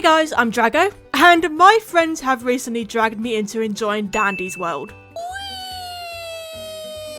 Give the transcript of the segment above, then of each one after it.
Hey guys, I'm Drago, and my friends have recently dragged me into enjoying Dandy's world.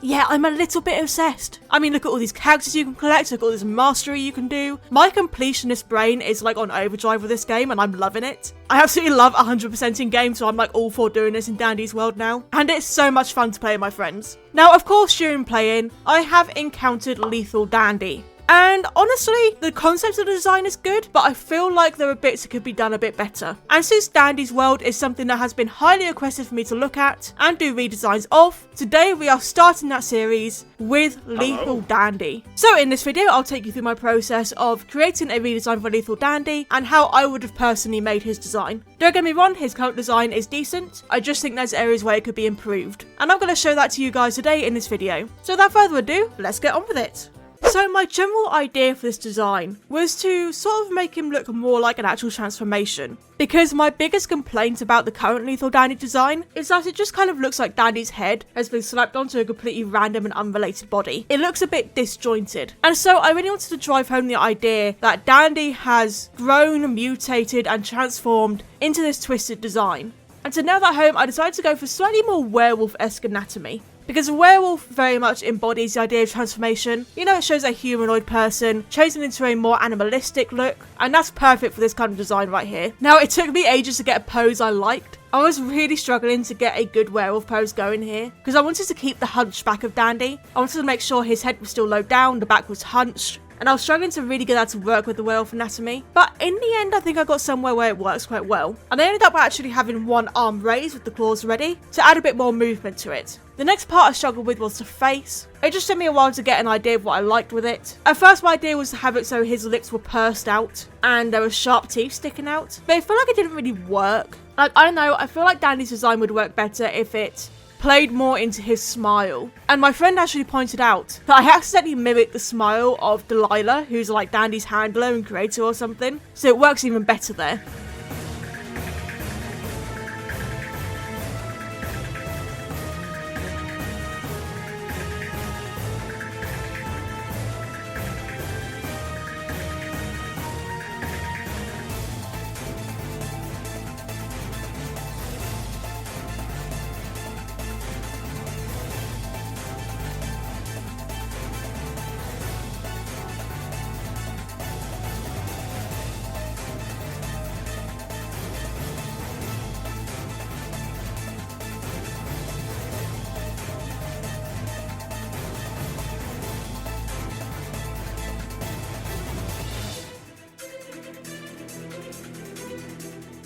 Yeah, I'm a little bit obsessed. I mean, look at all these characters you can collect, look at all this mastery you can do. My completionist brain is like on overdrive with this game, and I'm loving it. I absolutely love 100% in game, so I'm like all for doing this in Dandy's world now. And it's so much fun to play with my friends. Now, of course, during playing, I have encountered Lethal Dandy. And honestly, the concept of the design is good, but I feel like there are bits that could be done a bit better. And since Dandy's world is something that has been highly requested for me to look at and do redesigns of, today we are starting that series with Lethal Dandy. So in this video, I'll take you through my process of creating a redesign for Lethal Dandy and how I would have personally made his design. Don't get me wrong, his current design is decent. I just think there's areas where it could be improved. And I'm going to show that to you guys today in this video. So without further ado, let's get on with it. So my general idea for this design was to sort of make him look more like an actual transformation. Because my biggest complaint about the current Lethal Dandy design is that it just kind of looks like Dandy's head has been slapped onto a completely random and unrelated body. It looks a bit disjointed. And so I really wanted to drive home the idea that Dandy has grown, mutated and transformed into this twisted design. And to nail that home, I decided to go for slightly more werewolf-esque anatomy. Because a werewolf very much embodies the idea of transformation. You know, it shows a humanoid person chosen into a more animalistic look, and that's perfect for this kind of design right here. Now, it took me ages to get a pose I liked. I was really struggling to get a good werewolf pose going here, because I wanted to keep the hunchback of Dandy. I wanted to make sure his head was still low down, the back was hunched, and I was struggling to really get that to work with the werewolf anatomy. But in the end, I think I got somewhere where it works quite well. And I ended up actually having one arm raised with the claws ready to add a bit more movement to it. The next part I struggled with was the face. It just took me a while to get an idea of what I liked with it. At first my idea was to have it so his lips were pursed out and there were sharp teeth sticking out. But I feel like it didn't really work. Like, I don't know, I feel like Dandy's design would work better if it played more into his smile. And my friend actually pointed out that I accidentally mimicked the smile of Delilah, who's like Dandy's handler and creator or something. So it works even better there.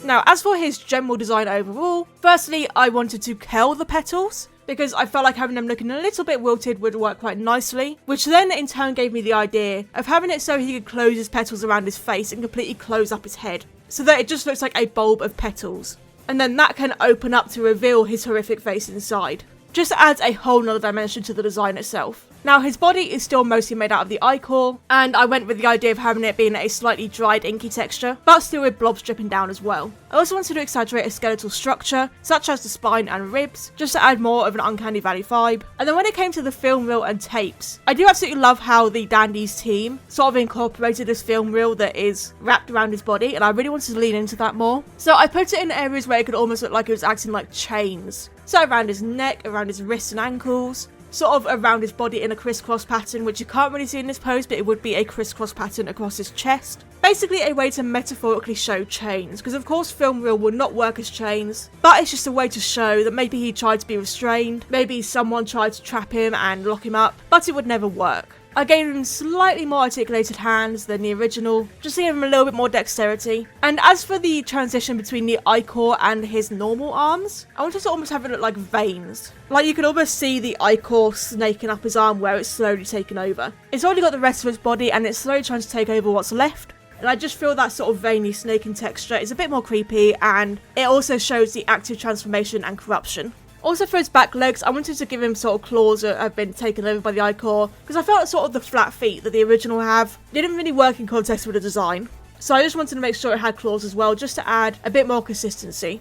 Now, as for his general design overall, firstly, I wanted to curl the petals, because I felt like having them looking a little bit wilted would work quite nicely, which then in turn gave me the idea of having it so he could close his petals around his face and completely close up his head, so that it just looks like a bulb of petals. And then that can open up to reveal his horrific face inside. Just adds a whole nother dimension to the design itself. Now, his body is still mostly made out of the eye core, and I went with the idea of having it being a slightly dried, inky texture, but still with blobs dripping down as well. I also wanted to exaggerate a skeletal structure, such as the spine and ribs, just to add more of an uncanny valley vibe. And then when it came to the film reel and tapes, I do absolutely love how the Dandy's team sort of incorporated this film reel that is wrapped around his body, and I really wanted to lean into that more. So I put it in areas where it could almost look like it was acting like chains. So around his neck, around his wrists and ankles, sort of around his body in a crisscross pattern, which you can't really see in this pose, but it would be a crisscross pattern across his chest. Basically a way to metaphorically show chains, because of course film reel would not work as chains, but it's just a way to show that maybe he tried to be restrained, maybe someone tried to trap him and lock him up, but it would never work. I gave him slightly more articulated hands than the original, just to give him a little bit more dexterity. And as for the transition between the eye core and his normal arms, I wanted to almost have it look like veins. Like you could almost see the eye core snaking up his arm where it's slowly taken over. It's already got the rest of his body and it's slowly trying to take over what's left. And I just feel that sort of veiny snaking texture is a bit more creepy, and it also shows the active transformation and corruption. Also for his back legs, I wanted to give him sort of claws that have been taken over by the eye core, because I felt sort of the flat feet that the original have didn't really work in context with the design. So I just wanted to make sure it had claws as well, just to add a bit more consistency.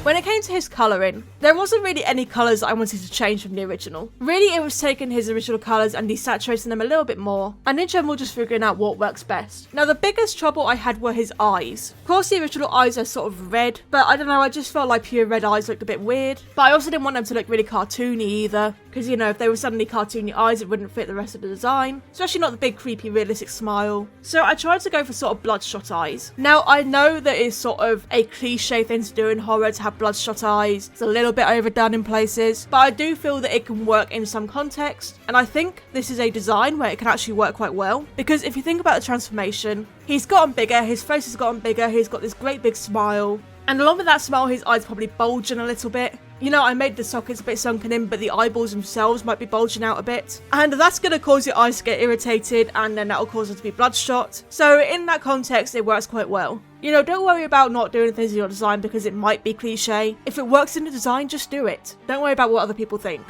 When it came to his colouring, there wasn't really any colours that I wanted to change from the original. Really, it was taking his original colours and desaturating them a little bit more, and in general just figuring out what works best. Now the biggest trouble I had were his eyes. Of course the original eyes are sort of red, but I don't know, I just felt like pure red eyes looked a bit weird. But I also didn't want them to look really cartoony either, because you know, if they were suddenly cartoony eyes it wouldn't fit the rest of the design, especially not the big creepy realistic smile. So I tried to go for sort of bloodshot eyes. Now I know that it's sort of a cliche thing to do in horror to have bloodshot eyes. It's a little bit overdone in places, but I do feel that it can work in some context, and I think this is a design where it can actually work quite well, because if you think about the transformation, he's gotten bigger, his face has gotten bigger, he's got this great big smile, and along with that smile his eyes probably bulging a little bit. You know, I made the sockets a bit sunken in, but the eyeballs themselves might be bulging out a bit. And that's going to cause your eyes to get irritated, and then that'll cause them to be bloodshot. So in that context, it works quite well. You know, don't worry about not doing things in your design because it might be cliche. If it works in the design, just do it. Don't worry about what other people think.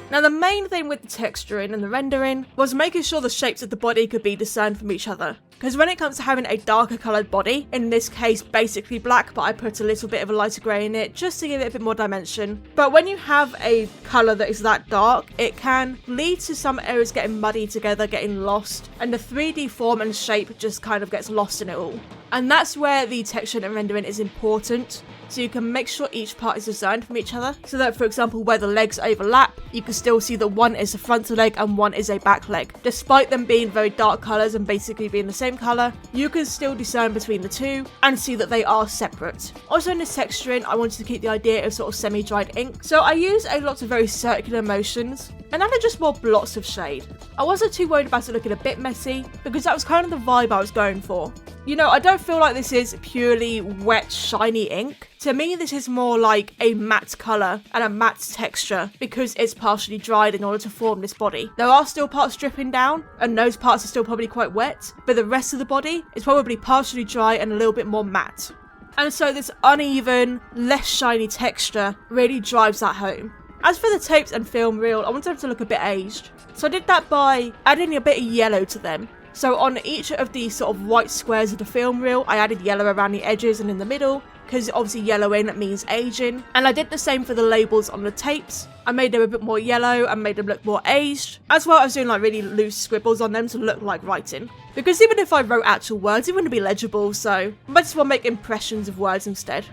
Now the main thing with the texturing and the rendering was making sure the shapes of the body could be discerned from each other. Because when it comes to having a darker coloured body, in this case basically black, but I put a little bit of a lighter grey in it just to give it a bit more dimension. But when you have a colour that is that dark, it can lead to some areas getting muddy together, getting lost, and the 3D form and shape just kind of gets lost in it all. And that's where the texture and rendering is important. So you can make sure each part is designed from each other, so that for example where the legs overlap, you can still see that one is a front leg and one is a back leg. Despite them being very dark colours and basically being the same colour, you can still discern between the two and see that they are separate. Also in this texturing, I wanted to keep the idea of sort of semi-dried ink, so I used a lot of very circular motions and added just more blots of shade. I wasn't too worried about it looking a bit messy, because that was kind of the vibe I was going for. You know, I don't feel like this is purely wet, shiny ink. To me, this is more like a matte colour and a matte texture because it's partially dried in order to form this body. There are still parts dripping down, and those parts are still probably quite wet, but the rest of the body is probably partially dry and a little bit more matte. and so this uneven, less shiny texture really drives that home. As for the tapes and film reel, I wanted them to look a bit aged, so I did that by adding a bit of yellow to them. So on each of these sort of white squares of the film reel, I added yellow around the edges and in the middle, because obviously yellowing means aging. And I did the same for the labels on the tapes. I made them a bit more yellow and made them look more aged, as well as doing like really loose scribbles on them to look like writing. Because even if I wrote actual words, it wouldn't be legible, so I might as well make impressions of words instead.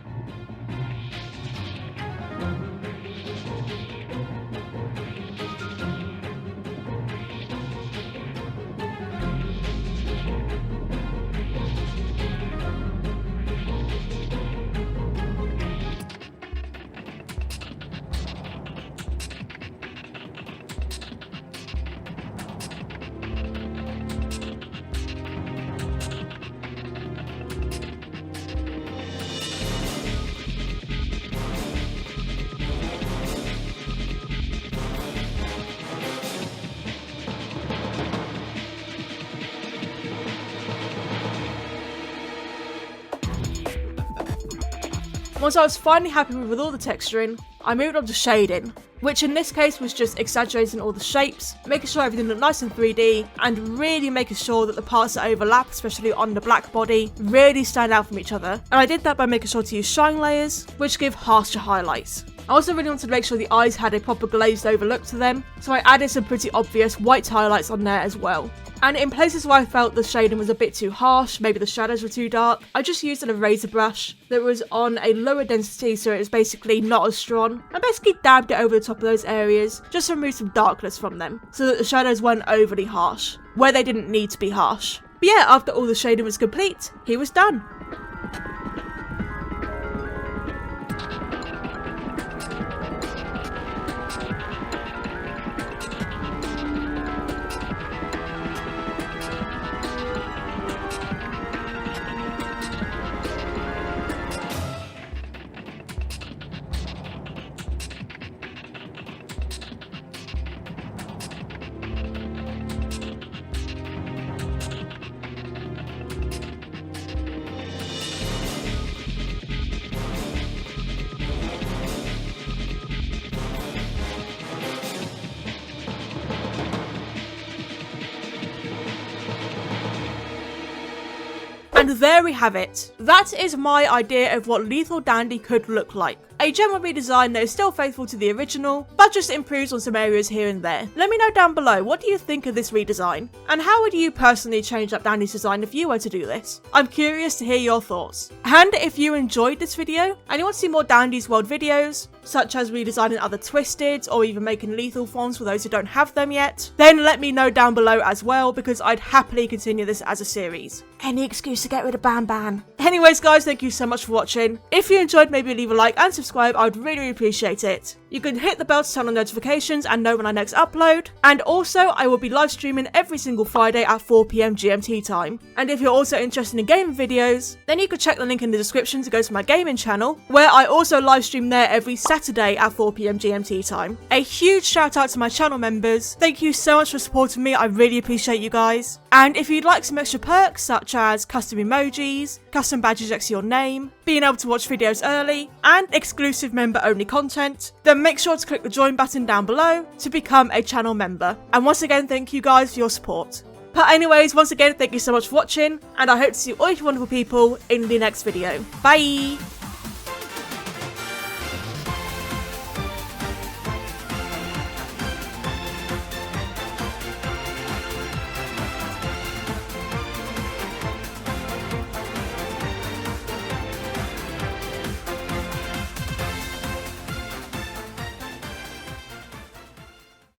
Once I was finally happy with all the texturing, I moved on to shading, which in this case was just exaggerating all the shapes, making sure everything looked nice and 3D, and really making sure that the parts that overlap, especially on the black body, really stand out from each other. And I did that by making sure to use shine layers, which give harsher highlights. I also really wanted to make sure the eyes had a proper glazed over look to them, so I added some pretty obvious white highlights on there as well. And in places where I felt the shading was a bit too harsh, maybe the shadows were too dark, I just used an eraser brush that was on a lower density so it was basically not as strong, and basically dabbed it over the top of those areas just to remove some darkness from them, so that the shadows weren't overly harsh, where they didn't need to be harsh. But yeah, after all the shading was complete, he was done. And there we have it. That is my idea of what Lethal Dandy could look like. A general redesign that is still faithful to the original, but just improves on some areas here and there. Let me know down below, what do you think of this redesign? And how would you personally change up Dandy's design if you were to do this? I'm curious to hear your thoughts. And if you enjoyed this video, and you want to see more Dandy's World videos, such as redesigning other Twisteds, or even making lethal fonts for those who don't have them yet, then let me know down below as well, because I'd happily continue this as a series. Any excuse to get rid of Ban Ban. Anyways guys, thank you so much for watching. If you enjoyed, maybe leave a like and subscribe, I would really appreciate it. You can hit the bell to turn on notifications and know when I next upload. And also, I will be live streaming every single Friday at 4 PM GMT time. And if you're also interested in gaming videos, then you can check the link in the description to go to my gaming channel, where I also live stream there every Saturday at 4 PM GMT time. A huge shout out to my channel members. Thank you so much for supporting me, I really appreciate you guys. And if you'd like some extra perks, such as custom emojis, custom badges next to your name, being able to watch videos early, and exclusive member only content, then make sure to click the join button down below to become a channel member. And once again, thank you guys for your support. But anyways, once again, thank you so much for watching, and I hope to see all you wonderful people in the next video. Bye!